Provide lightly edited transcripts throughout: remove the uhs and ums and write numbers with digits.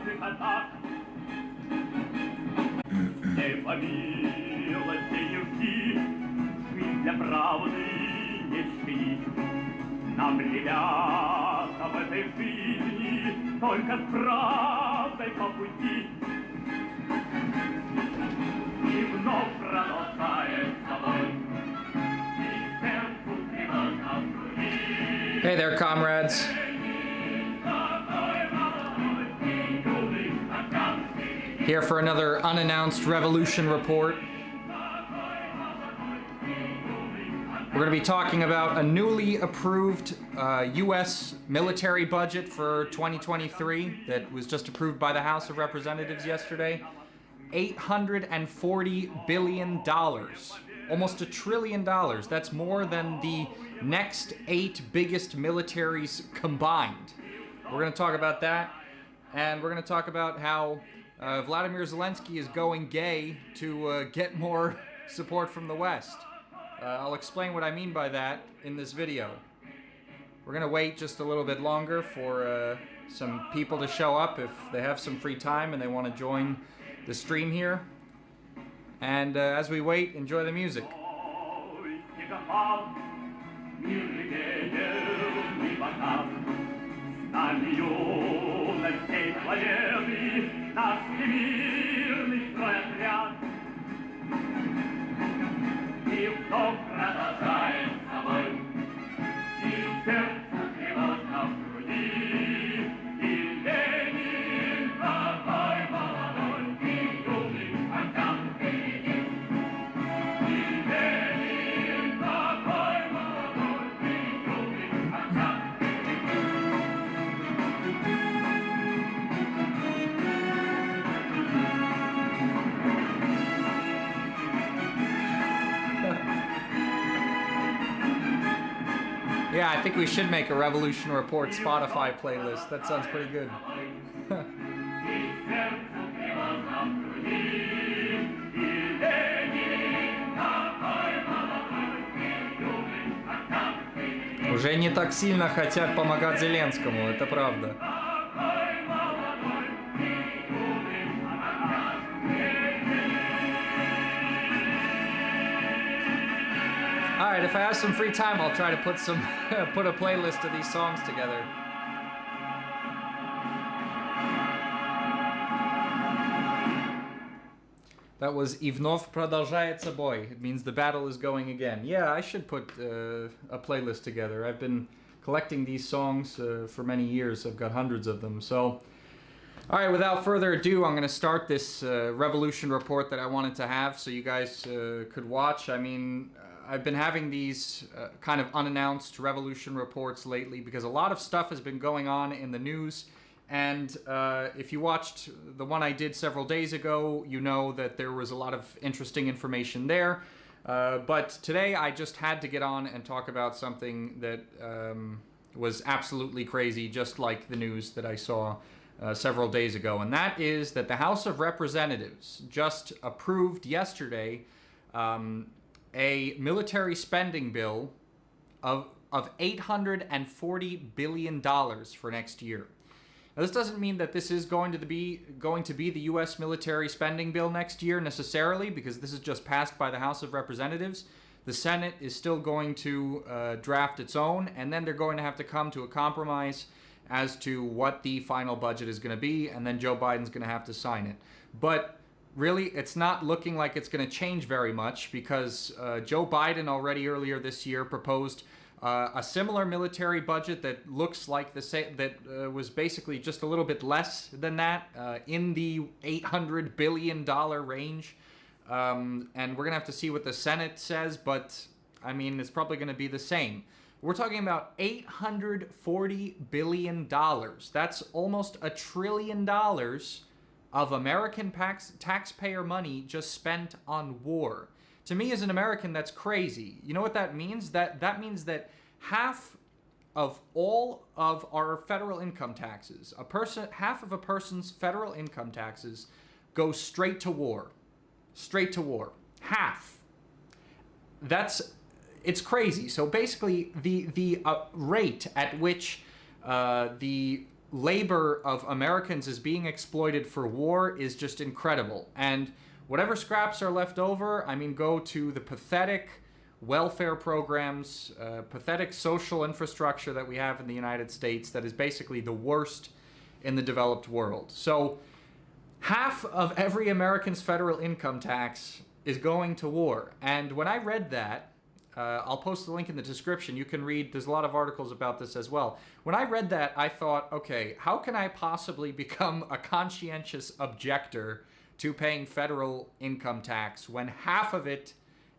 Не по милости не жди, жизнь для правды не чти. Нам, ребята, в этой жизни только с правдой по пути. И вновь продолжается бой, и сердцу тревожно в груди. Hey there, comrades. Here for another unannounced revolution report. We're going to be talking about a newly approved U.S. military budget for 2023 that was just approved by the House of Representatives yesterday. $840 billion. Almost $1 trillion. That's more than the next 8 biggest militaries combined. We're going to talk about that, and we're going to talk about how Vladimir Zelensky is going gay to get more support from the West. I'll explain what I mean by that in this video. We're going to wait just a little bit longer for some people to show up if they have some free time and they want to join the stream here. And as we wait, enjoy the music. И вновь продолжается бой, и сердцу тревожно в груди. И Ленин такой молодой, и юный огонь впереди. И Ленин такой молодой, и юный огонь Yeah, I think we should make a Revolution Report Spotify playlist. That sounds pretty good. Уже не так сильно хотят помогать Зеленскому, это правда. Alright, if I have some free time, I'll try to put a playlist of these songs together. That was «И вновь продолжается бой». It means the battle is going again. Yeah, I should put a playlist together. I've been collecting these songs for many years. I've got hundreds of them. So, alright, without further ado, I'm going to start this revolution report that I wanted to have so you guys could watch. I mean, I've been having these kind of unannounced revolution reports lately because a lot of stuff has been going on in the news. And if you watched the one I did several days ago, you know that there was a lot of interesting information there. But today I just had to get on and talk about something that was absolutely crazy, just like the news that I saw several days ago. And that is that the House of Representatives just approved yesterday a military spending bill of $840 billion for next year. Now, this doesn't mean that this is going to be the U.S. military spending bill next year necessarily, because this is just passed by the House of Representatives. The Senate is still going to draft its own, and then they're going to have to come to a compromise as to what the final budget is going to be, and then Joe Biden's going to have to sign it. But really, it's not looking like it's going to change very much because Joe Biden already earlier this year proposed a similar military budget that looks like the same, that was basically just a little bit less than that, in the $800 billion range. And we're going to have to see what the Senate says, but I mean, it's probably going to be the same. We're talking about $840 billion. That's almost $1 trillion of American taxpayer money just spent on war. To me, as an American, that's crazy. You know what that means? That means that half of all of our federal income taxes, half of a person's federal income taxes go straight to war. Straight to war. Half. It's crazy. So basically, the rate at which the labor of Americans is being exploited for war is just incredible. And whatever scraps are left over, I mean, go to the pathetic welfare programs, pathetic social infrastructure that we have in the United States that is basically the worst in the developed world. So half of every American's federal income tax is going to war. And when I read that, I'll post the link in the description. You can read, there's a lot of articles about this as well. When I read that, I thought, okay, how can I possibly become a conscientious objector to paying federal income tax when half of it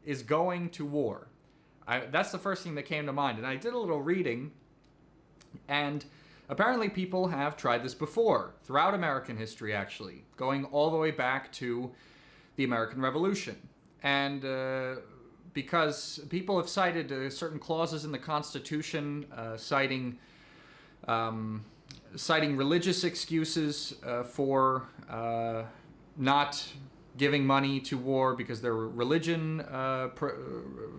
is going to war? That's the first thing that came to mind. And I did a little reading, and apparently people have tried this before, throughout American history actually, going all the way back to the American Revolution. And because people have cited certain clauses in the Constitution, citing religious excuses for not giving money to war because their religion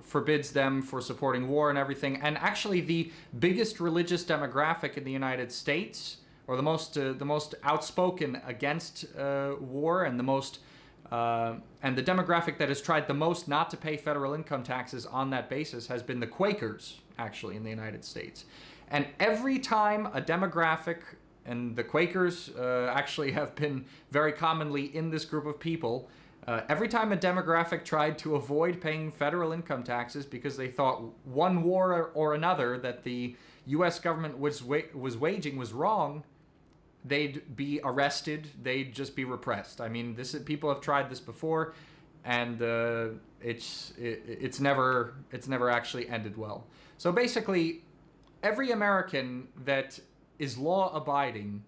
forbids them for supporting war and everything. And actually the biggest religious demographic in the United States, or the most outspoken against war, and the most and the demographic that has tried the most not to pay federal income taxes on that basis, has been the Quakers, actually, in the United States. And every time a demographic, and the Quakers actually have been very commonly in this group of people, every time a demographic tried to avoid paying federal income taxes because they thought one war or another that the U.S. government was waging was wrong, they'd be arrested, they'd just be repressed. I mean, people have tried this before, and it's never actually ended well. So basically, every American that is law-abiding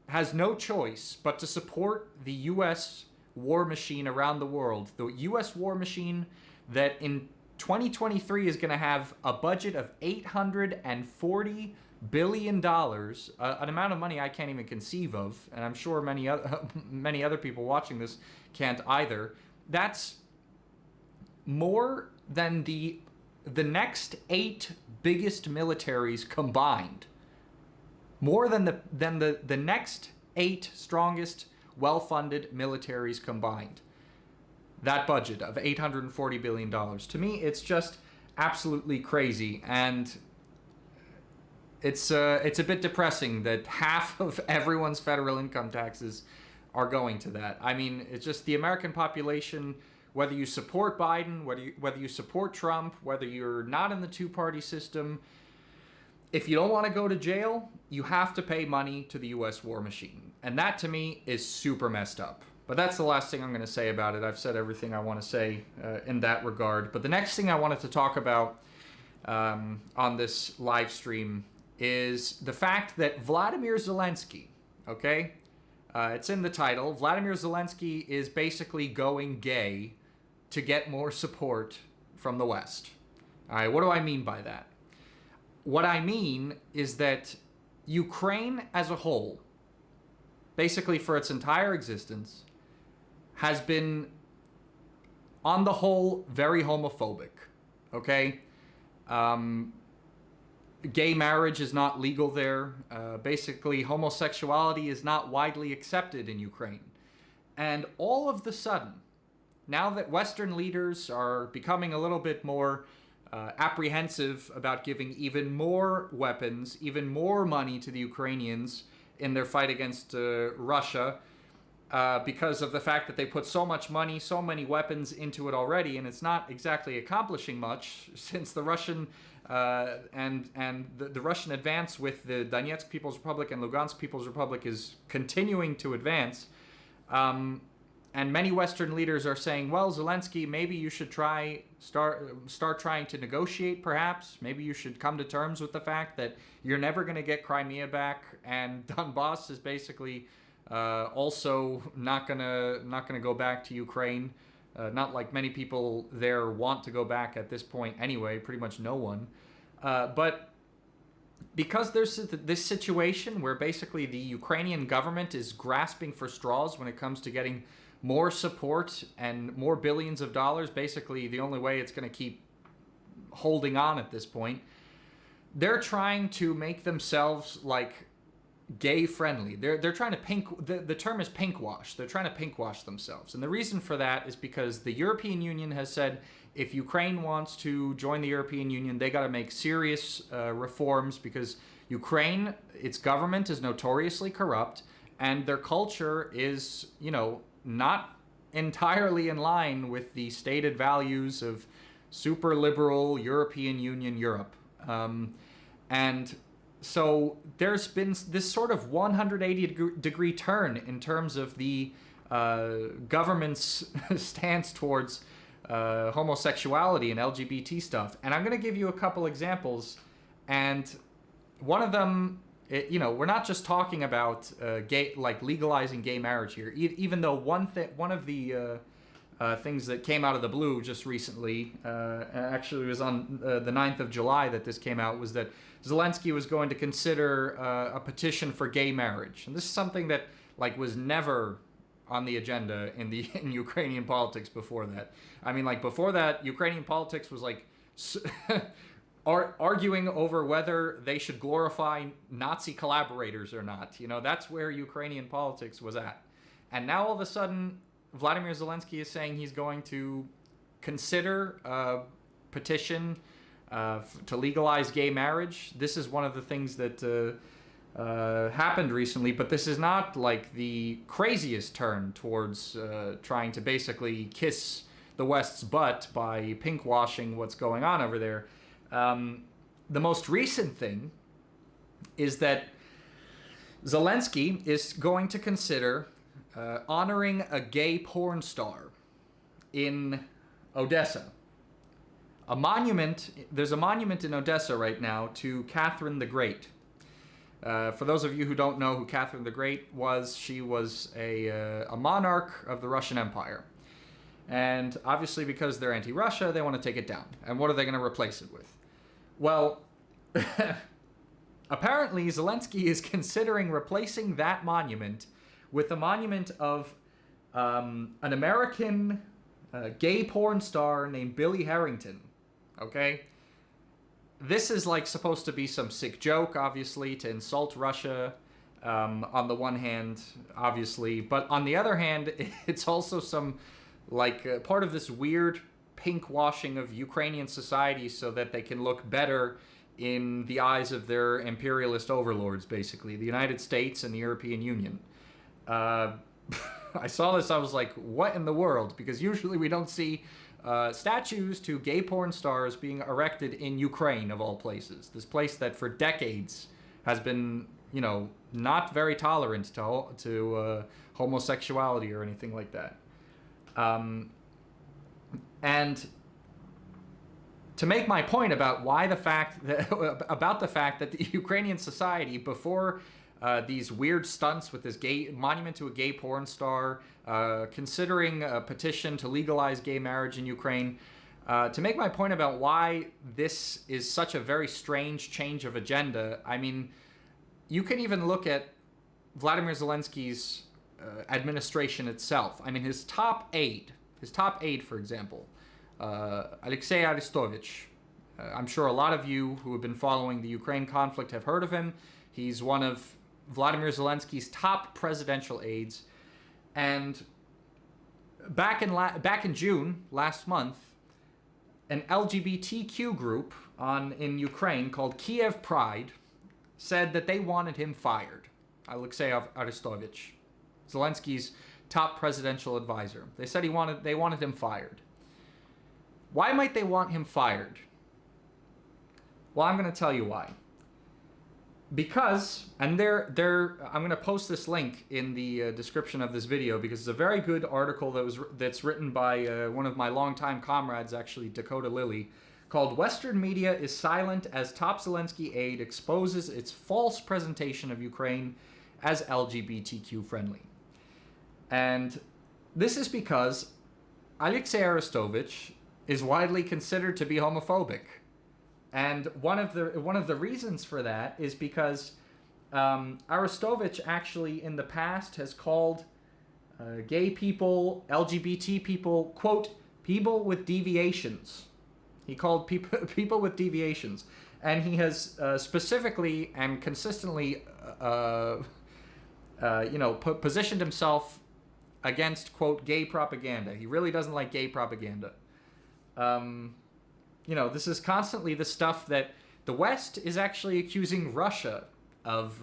has no choice but to support the U.S. war machine around the world. The U.S. war machine that in 2023 is going to have a budget of $840 billion, an amount of money I can't even conceive of, and I'm sure many other people watching this can't either. That's more than the next 8 biggest militaries combined. More than the next 8 strongest, well-funded militaries combined. That budget of $840 billion. To me, it's just absolutely crazy, and it's a bit depressing that half of everyone's federal income taxes are going to that. I mean, it's just the American population, whether you support Biden, whether you support Trump, whether you're not in the two-party system, if you don't want to go to jail, you have to pay money to the U.S. war machine. And that, to me, is super messed up. But that's the last thing I'm going to say about it. I've said everything I want to say in that regard. But the next thing I wanted to talk about on this live stream is the fact that Vladimir Zelensky, okay? It's in the title. Vladimir Zelensky is basically going gay to get more support from the West. All right, what do I mean by that? What I mean is that Ukraine as a whole, basically for its entire existence, has been, on the whole, very homophobic, okay? Gay marriage is not legal there. Basically, homosexuality is not widely accepted in Ukraine. And all of the sudden, now that Western leaders are becoming a little bit more apprehensive about giving even more weapons, even more money to the Ukrainians in their fight against Russia, because of the fact that they put so much money, so many weapons into it already, and it's not exactly accomplishing much, since the Russian the Russian advance with the Donetsk People's Republic and Lugansk People's Republic is continuing to advance. And many Western leaders are saying, well, Zelensky, maybe you should start trying to negotiate, perhaps. Maybe you should come to terms with the fact that you're never going to get Crimea back, and Donbass is basically also not gonna go back to Ukraine. Not like many people there want to go back at this point anyway, pretty much no one. But because there's this situation where basically the Ukrainian government is grasping for straws when it comes to getting more support and more billions of dollars, basically the only way it's going to keep holding on at this point, they're trying to make themselves like gay friendly. They're trying to the term is pink wash. They're trying to pink wash themselves. And the reason for that is because the European Union has said if Ukraine wants to join the European Union, they got to make serious reforms because Ukraine, its government is notoriously corrupt and their culture is, you know, not entirely in line with the stated values of super liberal European Union Europe. And so there's been this sort of 180-degree turn in terms of the government's stance towards homosexuality and LGBT stuff. And I'm going to give you a couple examples. And one of them, you know, we're not just talking about legalizing gay marriage here. Even though one of the things that came out of the blue just recently, actually it was on the 9th of July that this came out, was that Zelensky was going to consider a petition for gay marriage. And this is something that was never on the agenda in Ukrainian politics before that. I mean, before that, Ukrainian politics was arguing over whether they should glorify Nazi collaborators or not. You know, that's where Ukrainian politics was at. And now all of a sudden, Vladimir Zelensky is saying he's going to consider a petition to legalize gay marriage. This is one of the things that happened recently, but this is not the craziest turn towards trying to basically kiss the West's butt by pink washing what's going on over there. The most recent thing is that Zelensky is going to consider honoring a gay porn star in Odessa. There's a monument in Odessa right now to Catherine the Great. For those of you who don't know who Catherine the Great was, she was a monarch of the Russian Empire. And obviously because they're anti-Russia, they want to take it down. And what are they going to replace it with? Well, apparently Zelensky is considering replacing that monument with a monument of an American gay porn star named Billy Harrington. Okay? This is supposed to be some sick joke, obviously, to insult Russia on the one hand, obviously. But on the other hand, it's also some, part of this weird pink washing of Ukrainian society so that they can look better in the eyes of their imperialist overlords, basically, the United States and the European Union. I saw this, I was like, what in the world? Because usually we don't see statues to gay porn stars being erected in Ukraine, of all places. This place that for decades has been, not very tolerant to homosexuality or anything like that. And to make my point about the fact that the Ukrainian society, before these weird stunts with this gay monument to a gay porn star, considering a petition to legalize gay marriage in Ukraine, to make my point about why this is such a very strange change of agenda, I mean, you can even look at Vladimir Zelensky's administration itself. I mean, his top aide, for example, Alexei Arestovich. I'm sure a lot of you who have been following the Ukraine conflict have heard of him. He's one of Vladimir Zelensky's top presidential aides. And back in June, last month, an LGBTQ group in Ukraine called Kiev Pride said that they wanted him fired. Alexei Arestovich, Zelensky's top presidential advisor. They said they wanted him fired. Why might they want him fired? Well, I'm going to tell you why. Because, and I'm going to post this link in the description of this video because it's a very good article that's written by one of my longtime comrades, actually, Dakota Lilly, called "Western Media is Silent as Top Zelensky Aide Exposes Its False Presentation of Ukraine as LGBTQ Friendly." And this is because Alexei Arestovich is widely considered to be homophobic. And one of the reasons for that is because Arestovich actually in the past has called gay people, LGBT people, quote, people with deviations. He called people with deviations. And he has specifically and consistently positioned himself against, quote, gay propaganda. He really doesn't like gay propaganda. This is constantly the stuff that the West is actually accusing Russia of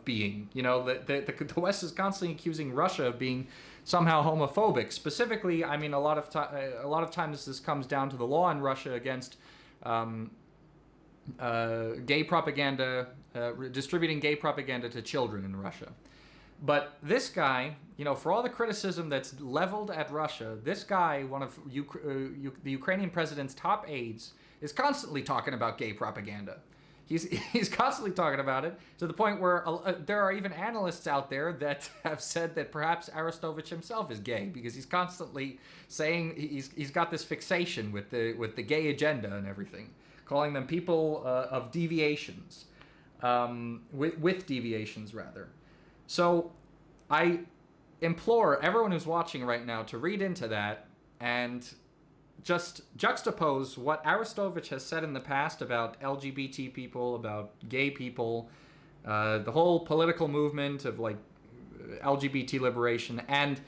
being. The West is constantly accusing Russia of being somehow homophobic. Specifically, I mean, a lot of times this comes down to the law in Russia against gay propaganda, distributing gay propaganda to children in Russia. But this guy, for all the criticism that's leveled at Russia, this guy, one of the Ukrainian president's top aides, is constantly talking about gay propaganda. He's constantly talking about it, to the point where there are even analysts out there that have said that perhaps Arestovich himself is gay, because he's constantly saying he's got this fixation with the gay agenda and everything, calling them people of deviations, with deviations rather. So I implore everyone who's watching right now to read into that and just juxtapose what Arestovich has said in the past about LGBT people, about gay people, the whole political movement of like LGBT liberation, and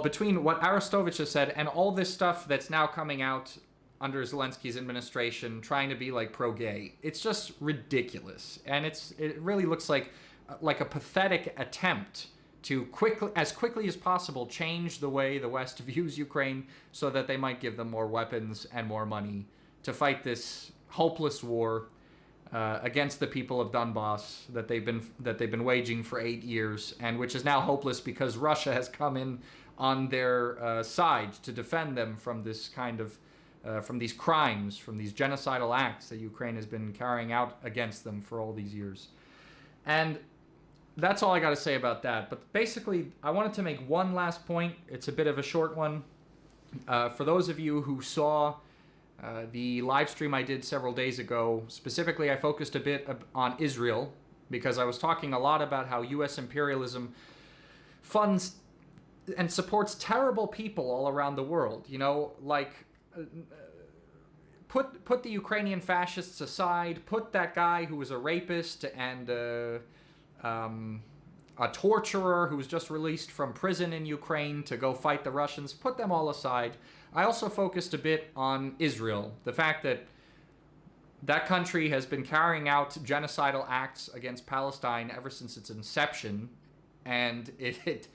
between what Arestovich has said and all this stuff that's now coming out under Zelensky's administration, trying to be like pro-gay. It's just ridiculous, and it really looks like a pathetic attempt to as quickly as possible change the way the West views Ukraine, so that they might give them more weapons and more money to fight this hopeless war against the people of Donbass that they've been waging for 8 years, and which is now hopeless because Russia has come in on their side to defend them from this kind of from these crimes, from these genocidal acts that Ukraine has been carrying out against them for all these years. And that's all I got to say about that. But basically, I wanted to make one last point. It's a bit of a short one. For those of you who saw the live stream I did several days ago, specifically I focused a bit on Israel, because I was talking a lot about how U.S. imperialism funds and supports terrible people all around the world. Put the Ukrainian fascists aside, put that guy who was a rapist and a torturer who was just released from prison in Ukraine to go fight the Russians, put them all aside. I also focused a bit on Israel, the fact that that country has been carrying out genocidal acts against Palestine ever since its inception, and it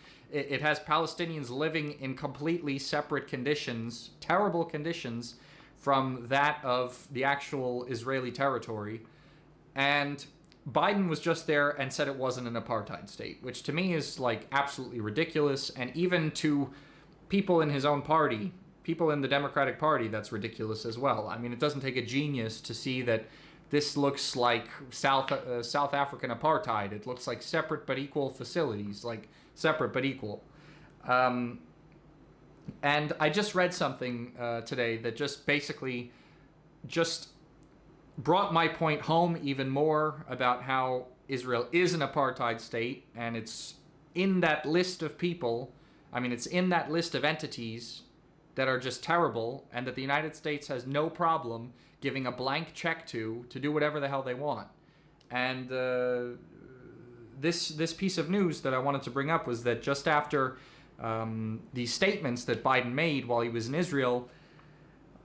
has Palestinians living in completely separate conditions, terrible conditions, from that of the actual Israeli territory. And Biden was just there and said it wasn't an apartheid state, which to me is like absolutely ridiculous. And even to people in his own party, people in the Democratic Party, that's ridiculous as well. I mean, it doesn't take a genius to see that this looks like South African apartheid. It looks like separate but equal facilities, like separate but equal. And I just read something today that just basically just brought my point home even more about how Israel is an apartheid state, and it's in that list of people, it's in that list of entities that are just terrible, and that the United States has no problem giving a blank check to do whatever the hell they want. And this piece of news that I wanted to bring up was that just after the statements that Biden made while he was in Israel,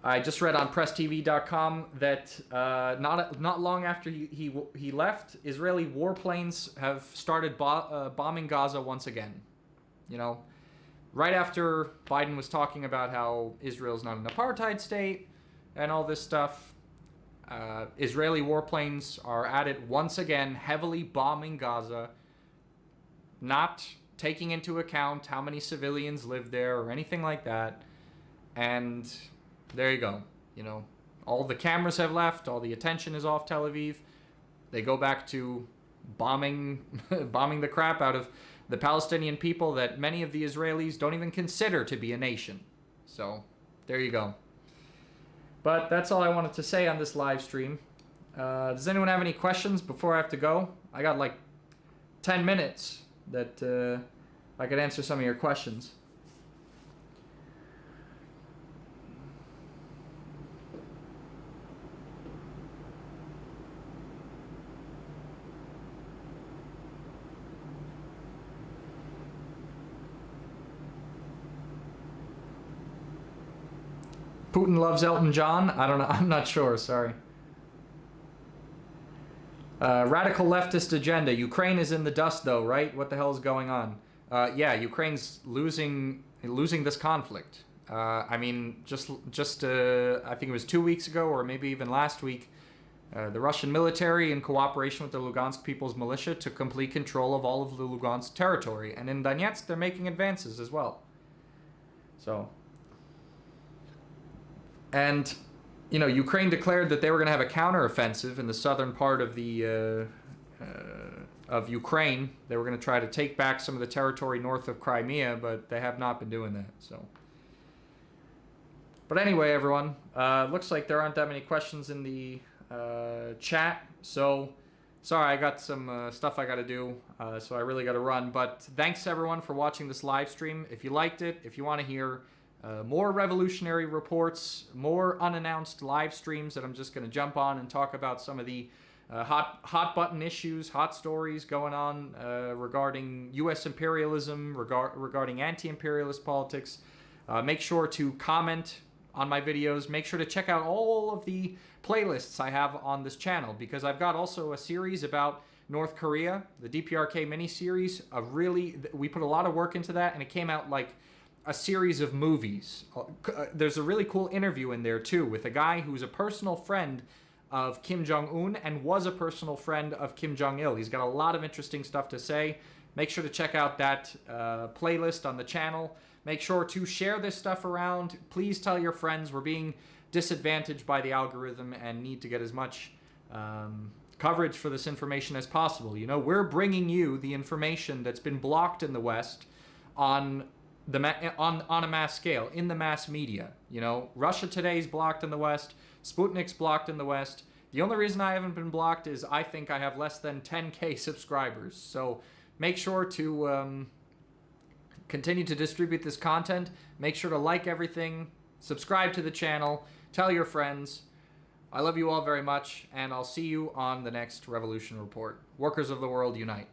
I just read on PressTV.com that not long after he left, Israeli warplanes have started bombing Gaza once again. Right after Biden was talking about how Israel's not an apartheid state and all this stuff, Israeli warplanes are at it once again, heavily bombing Gaza, not taking into account how many civilians live there or anything like that. And there you go. All the cameras have left, all the attention is off Tel Aviv. They go back to bombing the crap out of the Palestinian people that many of the Israelis don't even consider to be a nation. So there you go. But that's all I wanted to say on this live stream. Does anyone have any questions before I have to go? I got like 10 minutes that I could answer some of your questions. Putin loves Elton John? I don't know. I'm not sure. Sorry. Radical leftist agenda. Ukraine is in the dust, though, right? What the hell is going on? Yeah, Ukraine's losing this conflict. I mean, just I think it was 2 weeks ago, or maybe even last week, the Russian military, in cooperation with the Lugansk People's Militia, took complete control of all of the Lugansk territory. And in Donetsk, they're making advances as well. So, and, you know, Ukraine declared that they were going to have a counteroffensive in the southern part of the of Ukraine. They were going to try to take back some of the territory north of Crimea, but they have not been doing that. So, but anyway, everyone, looks like there aren't that many questions in the chat. So, sorry, I got some stuff I got to do, so I really got to run. But thanks everyone for watching this live stream. If you liked it, if you want to hear more revolutionary reports, more unannounced live streams that I'm just going to jump on and talk about some of the hot button issues, hot stories going on regarding U.S. imperialism, regarding anti-imperialist politics, make sure to comment on my videos. Make sure to check out all of the playlists I have on this channel, because I've got also a series about North Korea, the DPRK mini-series. We put a lot of work into that, and it came out like a series of movies. There's a really cool interview in there too with a guy who's a personal friend of Kim Jong-un and was a personal friend of Kim Jong-il. He's got a lot of interesting stuff to say. Make sure to check out that playlist on the channel. Make sure to share this stuff around. Please tell your friends. We're being disadvantaged by the algorithm and need to get as much coverage for this information as possible. You know, we're bringing you the information that's been blocked in the West on a mass scale, in the mass media. You know, Russia Today is blocked in the West. Sputnik's blocked in the West. The only reason I haven't been blocked is I think I have less than 10K subscribers. So make sure to continue to distribute this content. Make sure to like everything, subscribe to the channel, tell your friends. I love you all very much, and I'll see you on the next Revolution Report. Workers of the world, unite.